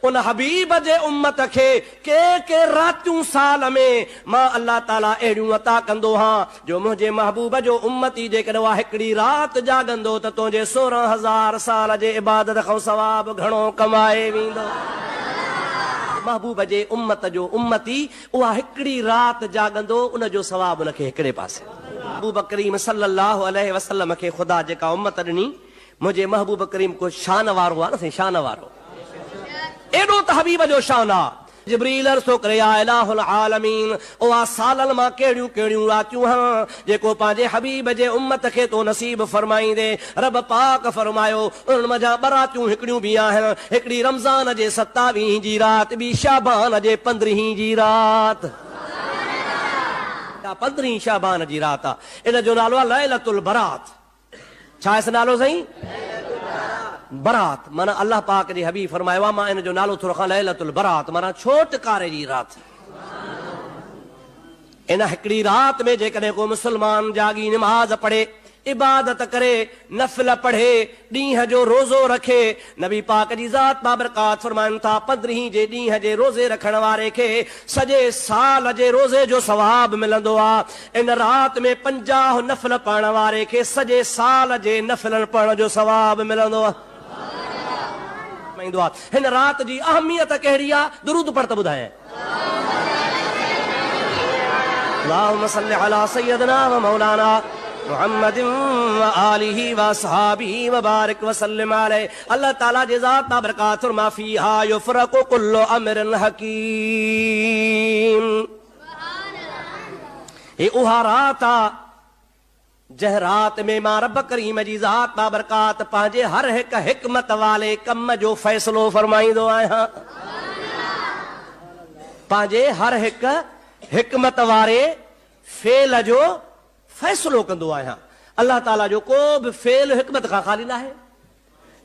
उन हबीब जे उम्मत खे के रातियूं साल में मां अल्लाह ताला अहिड़ियूं अता कंदो हां जो मुंहिंजे महबूब जो उम्मती जेकॾहिं उहा हिकिड़ी राति जागंदो त तुंहिंजे 16,000 साल जे इबादत खां सवाब घणो कमाए वेंदो। महबूब जे उम्मत जो उम्मती उहा हिकिड़ी राति जागंदो, उन जो सवाब उनखे हिकिड़े पासे। महबूब करीम सल्लल्लाहु अलैहि वसल्लम खे ख़ुदा जेका उम्मत ॾिनी, मुंहिंजे महबूब करीम को शान वारो आहे न साईं, शान वारो। एॾो त हबीब जो शान आहे। जिब्रील अर्ज़ो करे या इलाहुल आलमीन, उहा सालनि मां कहिड़ियूं कहिड़ियूं रातियूं हं जेको पंहिंजे हबीब जे उम्मत खे तो नसीब फरमाईंदे। रब पाक फरमायो उन्हनि मंझां ॿ रातियूं हिकिड़ियूं बि आहिनि, हिकिड़ी रमज़ान जे 27 जी राति, ॿी शाबान जे 15 जी राति। 15 शाबान जी राति आहे। इन जो नालो आहे लैलतुल बरात। छा आहे नालो साईं? बरात। माना अल्लाह पाक जे हबीब फरमायो आहे मां इन जो नालो थो रखां लैलतुल बरात, माना छोटकारे जी राति। इन हिकिड़ी राति में जेकॾहिं को मुस्लमान जागी निमाज़ पढ़े, इबादत करे, नफ़िल पढ़े, ॾींहं जो रोज़ो रखे, नबी पाक जी ज़ात बाबरकात फरमाइनि था 15 जे ॾींहं जे रोज़े रखण वारे खे सॼे साल जे रोज़े जो सवाब मिलंदो आहे। इन राति में 50 नफ़िल पढ़ण वारे खे सॼे साल जे नफ़िलनि पढ़ण जो सवाब मिलंदो आहे। हिन राति जी अहमियत कहिड़ी आहे? दुरूद पढ़ त ॿुधायां। अल्लाहुम्मा सल्लि अला सय्यदना व मौलाना मुहम्मदिन व आलिहि व असहाबिहि व बारिक व सल्लिम अलैहि। अल्लाह ताला जे ज़ात बाबरकात फरमा फीहा युफ़रक़ु कुल्लु अम्रिन हकीम। ये उहा रात आहे जंहिं राति में मां रब करीम जी ज़ात बाबरकात पंहिंजे हर हिकु हिकमत वाले कम जो फ़ैसिलो फरमाईंदो आहियां। पंहिंजे हर हिकु हिकमत वारे फेल जो फ़ैसिलो कंदो आहियां। अल्लाह ताला जो को बि फेल हिकमत खां ख़ाली न आहे।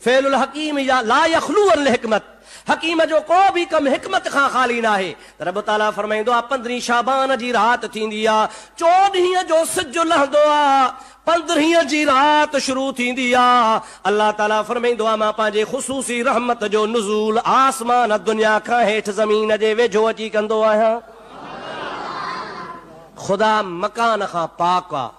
फेलुल हकीम या ला यखलू अल हिकमत, हकीम जो को बि कम हिकमत खां ख़ाली न आहे। रब ताला फरमाईंदो आहे 15 शाबान जी राति थींदी आहे, 14 जो सिज लहंदो आहे, 15 जी राति शुरू थींदी आहे। अल्लाह ताला फरमाईंदो आहे मां पंहिंजे ख़ुसूसी रहमत जो नुज़ूल आसमान दुनिया खां हेठि ज़मीन जे वेझो अची कंदो आहियां। ख़ुदा मकान खां पाक आहे।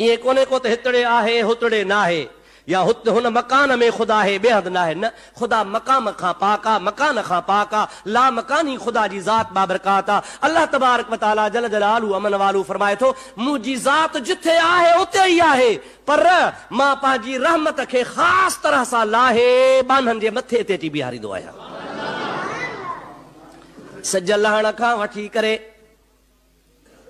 ईअं कोन्हे को त हितड़े आहे हुतड़े न आहे, या हुन मकान में ख़ुदा आहे ॿिए हंधि न आहे। न, ख़ुदा मक़ाम खां पाक आहे, मकान खां पाक आहे। ला मकानी ख़ुदा जी ज़ात बाबरकात आहे। अल्लाह तबारक व तआला जल जलालहू अमन वालू फरमाए थो मुंहिंजी ज़ात जिथे आहे उते ई आहे, पर मां पंहिंजी रहमत खे ख़ासि तरह सां लाहे बाननि जे मथे ते अची बीहारींदो आहियां। सिज लहण खां वठी करे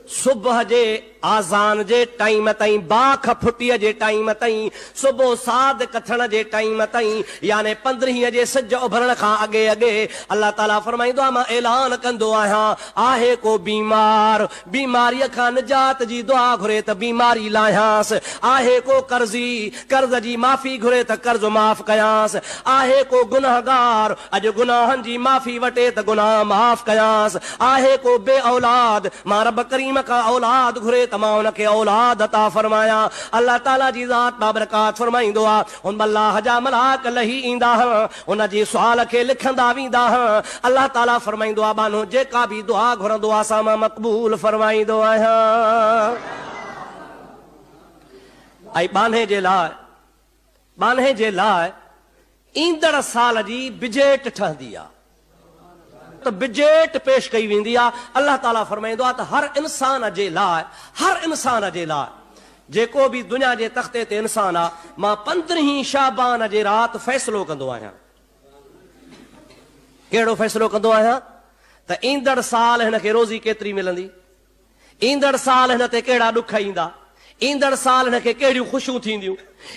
सुबुह जे आज़ान जे टाइम ताईं, बाख फुटीअ जे टाइम ताईं, सुबुह साद कथण जे टाइम ताईं, याने 15 जे सिज उभरण खां अॻे अॻे अल्लाह ताला फरमाईंदो आहे मां ऐलान कंदो आहियां आहे को बीमार, बीमारीअ खां निजात जी दुआ घुरे त बीमारी लाहियांसि। आहे को कर्ज़ी, कर्ज़ जी माफ़ी घुरे त कर्ज़ माफ़ कयांसि। आहे को गुनाहगार, अॼु गुनाहनि जी माफ़ी वटे त गुनाह माफ़ कयांसि। आहे को बे औलाद, मां रब करीम का औलाद घुरे त मां उनखे औलाद अता फरमाया। अल्लाह ताला जी ज़ात बाबरकात फरमाईंदो आहे हुन अल्लाह जा मलाक लही ईंदा उन जी सुवाल खे लिखंदा वेंदा। अल्लाह ताला फरमाईंदो आहे बानो जेका बि दुआ घुरंदो आहे असां मां मक़बूल फरमाईंदो आहियां। ऐं बान्हे जे लाइ ईंदड़ साल जी बिजेट ठहंदी आहे, त बिजेट पेश कई वेंदी आहे। अल्लाह ताला फरमाईंदो आहे त हर इंसान जे लाइ जेको बि दुनिया जे तख़्ते ते इंसान आहे, मां 15 शाबान जे राति फ़ैसिलो कंदो आहियां। कहिड़ो फ़ैसिलो कंदो आहियां? त ईंदड़ साल हिन खे रोज़ी केतिरी मिलंदी, ईंदड़ साल हिन ते कहिड़ा ॾुख ईंदा, ईंदड़ साल हिन खे कहिड़ियूं ख़ुशियूं थींदियूं,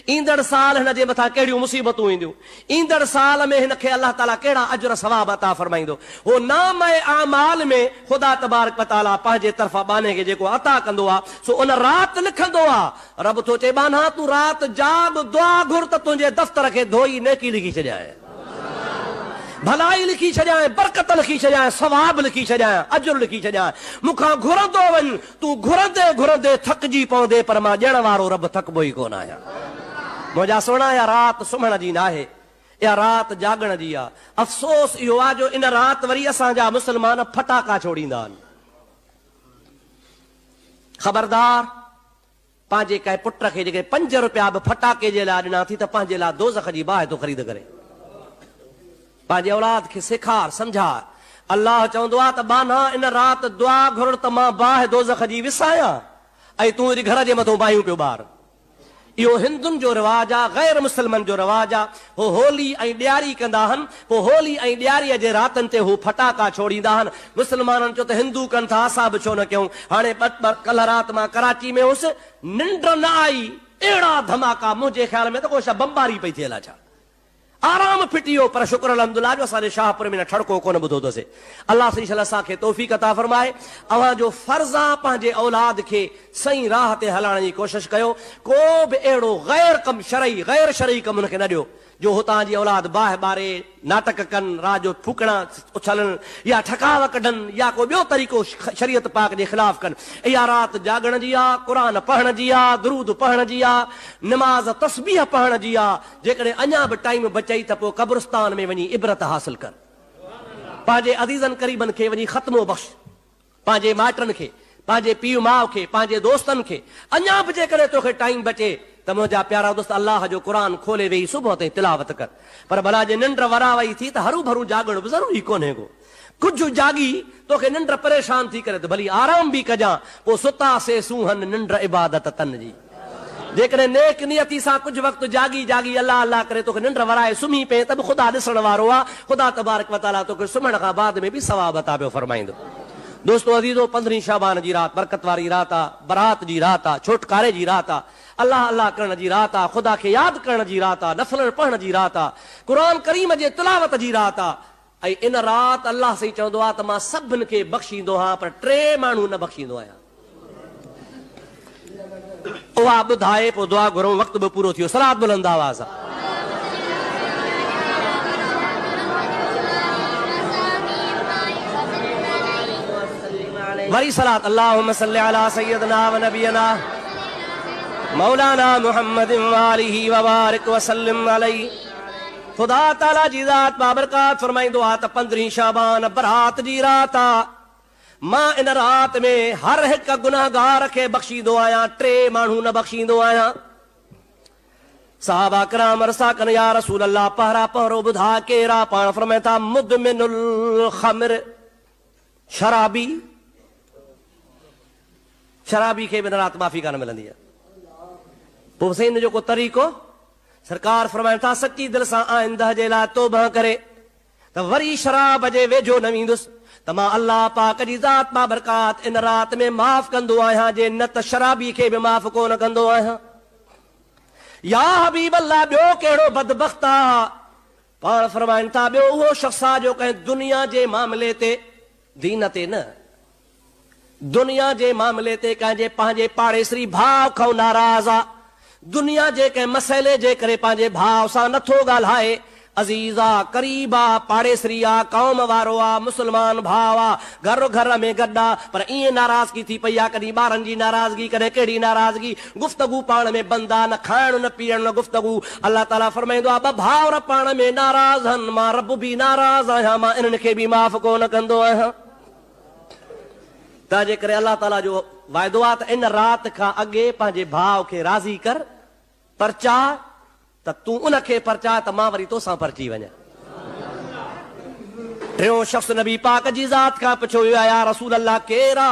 ईंदड़ साल हिन जे मथां कहिड़ियूं मुसीबतूं ईंदियूं, ईंदड़ साल में हिन खे अल्लाह ताला कहिड़ा अजर सवाब अता फरमाईंदो। हो नाम आमाल में ख़ुदा तबारक व तआला पंहिंजे तरफ़ां बाने खे जेको अता कंदो आहे सो उन राति लिखंदो आहे। रब थो चए बाना तूं राति जाग दुआ घुर त तुंहिंजे दफ़्तर खे धोई नेकी लिखी छॾियां, भलाई लिखी छॾियां, बरकत लिखी छॾियां, सवाब लिखी छॾियां, अजर लिखी छॾियां। मूंखां घुरंदो वञ, तूं घुरंदे घुरंदे थकिजी पवंदे, पर मां ॾियण वारो रब थकबो ई कोन आहियां। मुंहिंजा सोना या राति सुम्हण जी न आहे, या रात जागण जी आ। अफ़सोस इहो आहे जो इन रात वरी असांजा मुस्लमान फटाका छोड़ींदा आहिनि। ख़बरदार, पंहिंजे कंहिं पुट खे जेके 5 रुपया बि फटाके जे लाइ ॾिना थी त पंहिंजे लाइ दोज़ख जी बाहि थो ख़रीद करे। पंहिंजे औलाद खे सेखार, सम्झार। अल्लाह चवंदो आहे त बाना इन राति दुआ घुर त मां बाहि दोज़ख जी विसायां ऐं तूं वरी घर जे मथां बाहियूं पियो ॿार। इहो हिंदुनि जो रिवाज आहे, गैर मुस्लमान जो रिवाज आहे। हो होली ऐं ॾियारी कंदा आहिनि, पोइ होली ऐं ॾियारीअ जे रातनि ते हू फटाका छोड़ींदा आहिनि। मुस्लमाननि चयो त हिंदू कनि था, असां बि छो न कयूं। हाणे कल्ह राति मां कराची में हुउसि, निंड न आई, अहिड़ा धमाका, मुंहिंजे ख़्याल में त को छा बमबारी पई थियल आहे छा। आराम फिटी वियो, पर शुक्र अल्हम्दुलिल्लाह जो असांजे शाहपुर में न ठड़को कोन ॿुधो अथसीं। अलाह सही असांखे तौफ़ीक़ अता फरमाए। अव्हां जो फर्ज़ आहे पंहिंजे औलाद खे सही राह ते हलाइण जी कोशिशि कयो। को बि अहिड़ो गैर कमु शरई, गैर शरई कमु हुनखे न ॾियो जो हुतां जी औलाद बाहि ॿारे, नाटक कनि, रात जो फूकणा उछलनि या ठकाव कढनि या को ॿियो तरीक़ो शरीयत पाक जे ख़िलाफ़ कनि। इहा राति जागण जी आहे, क़ुरान पढ़ण जी आहे, दुरूद पढ़ण जी आहे, निमाज़ तस्बीह पढ़ण जी आहे। जेकॾहिं अञा बि टाइम बचई त पोइ क़ब्रिस्तान में वञी इबरत हासिल कर। पंहिंजे अज़ीज़नि क़रीबनि खे वञी ख़त्मो बख़्श, पंहिंजे माइटनि खे, पंहिंजे पीउ माउ खे, पंहिंजे दोस्तनि खे। अञा बि जेकॾहिं तोखे टाइम बचे त मुंहिंजा प्यारा दोस्त अल्लाह जो क़ुरान खोले वेही सुबुह ताईं तिलावत कर। पर भला जे निंड वरा वई थी त हरू भरू जागण बि ज़रूरी कोन्हे को। कुझु जागी तोखे निंड परेशान थी करे त भली आराम बि कजां, पोइ सुतासे सूहन निंड इबादत तन जी। जेकॾहिं नेक नियती सां कुझु वक़्तु जागी जागी अल्लाह अल्लाह करे तोखे निंड वराए सुम्ही पए त बि ख़ुदा ॾिसण वारो आहे। ख़ुदा तबारक व तआला तोखे सुम्हण खां बाद में बि सवाब अता पियो फरमाईंदो। दोस्तो अज़ीज़ो, 15 शाबान जी रात बरकत वारी रात आहे, बरात जी रात आहे, छोटकारे जी रात आहे, अल्लाह अल्लाह करण जी रात आहे, ख़ुदा खे यादि करण जी रात आहे, नफ़ल पढ़ण जी रात आहे, क़ुरान करीम जे तिलावत जी रात आहे। ऐं इन राति अल्लाह साईं चवंदो आहे त मां सभिनि खे बख़्शींदो आहियां, पर 3 माण्हू न बख़्शींदो आहियां। उहा ॿुधाए पोइ दुआ घुरूं, वक़्तु बि पूरो थियो। सलात बुलंद आवाज़ आहे। वरी सलात अल्लाहुम्मा सल्लि अला सय्यदना व नबियना मौलाना मुहम्मद व आलिहि व बारिक व सल्लिम अलैहि। ख़ुदा ताला जी ज़ात बाबरकात फरमाईंदो आहे त 15 शाबान बरात जी रात आहे। मां इन रात में हर हिक गुनाहगार खे बख़्शींदो आहियां, 3 माण्हू न बख़्शींदो आहियां। सहाबा किराम अर्सा कनि, या रसूल अल्लाह पहरा पहरो ॿुधा केरा? पाण फरमाए था मुदमिनुल ख़म्र, शराबी। शराबी खे बि इन राति माफ़ी कान मिलंदी आहे। पोइ सही इन जो को तरीक़ो? सरकार फरमाइनि था सची दिलि सां आइंदह जे लाइ तौबा करे त वरी शराब जे वेझो न वेंदुसि त मां अल्लाह पाक जी ज़ात बाबरकात इन राति में माफ़ कंदो आहियां, जे न त शराबी खे बि माफ़ कोन कंदो आहियां। या हबीब अल्लाह, ॿियो कहिड़ो बदबख्त आहे? पाण फरमाइनि था ॿियो उहो शख़्स आहे जो कंहिं दुनिया जे मामले ते, दीन ते न, दुनिया जे मामले ते कंहिंजे पंहिंजे पाड़ेसरी भाउ खां नाराज़ आहे। दुनिया जे कंहिं मसइले जे करे पंहिंजे भाउ सां नथो ॻाल्हाए। अज़ीज़ आहे, करीब आहे, पाड़ेसरी आहे, क़ौम वारो आहे, मुस्लमान भाउ आहे, घर घर में गॾु आहे, पर ईअं नाराज़गी थी पई आहे। कॾहिं ॿारनि जी नाराज़गी, कॾहिं कहिड़ी नाराज़गी, गुफ़्तगू पाण में बंदि आहे, न खाइण न पीअण न गुफ़्तगू। अल्लाह ताला फरमाईंदो आहे 2 भाउर पाण में नाराज़ आहिनि, मां रब बि नाराज़ आहियां, मां इन्हनि खे बि माफ़ कोन कंदो आहियां। तंहिंजे करे अल्लाह ताला जो वाइदो आहे त इन राति खां अॻे पंहिंजे भाउ खे राज़ी कर, परचा त तूं उनखे परचा त मां वरी तोसां परची वञा। 3 शख़्स नबी पाक जी ज़ात खां पुछियो वियो आहे, या रसूल अल्लाह केरा?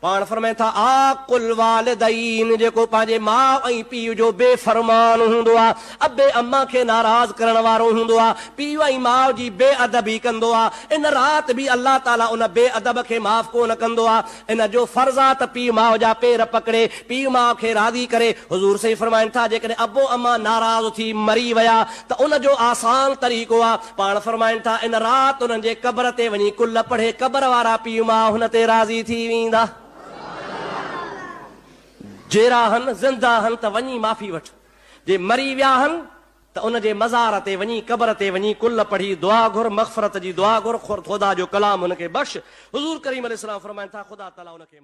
पाण फरमाइनि था आकुल वालिदैन, जेको पंहिंजे माउ ऐं पीउ जो बेफ़रमान हूंदो आहे, अबे अम्मा खे नाराज़ करण वारो हूंदो आहे, पीउ ऐं माउ जी बेअदबी कंदो आहे। इन राति बि अल्लाह ताला उन बेअदब खे माफ़ कोन कंदो आहे। इन जो फर्ज़ आहे त पीउ माउ जा पेर पकड़े, पीउ माउ खे राज़ी करे। हुज़ूर सही फरमाइनि था जेकॾहिं अबो अम्मा नाराज़ थी मरी विया त उन जो आसान तरीक़ो आहे, पाण फरमाइनि था इन राति उन्हनि जे क़ब्र ते वञी कुल पढ़े, क़ब्र वारा पीउ माउ हुन ते राज़ी थी वेंदा। जेरा हन ज़िंदा हन त वञी माफ़ी वठ, जे मरी विया हन त उन जे मज़ार ते वञी, क़ब्र ते वञी कुल पढ़ी दुआ घुर, मग़फ़रत जी दुआ घुर, ख़ुदा जो कलाम हुनखे बख़्श। हुज़ूर करीम अलैहिस्सलाम फरमाइनि था ख़ुदा ताला हुनखे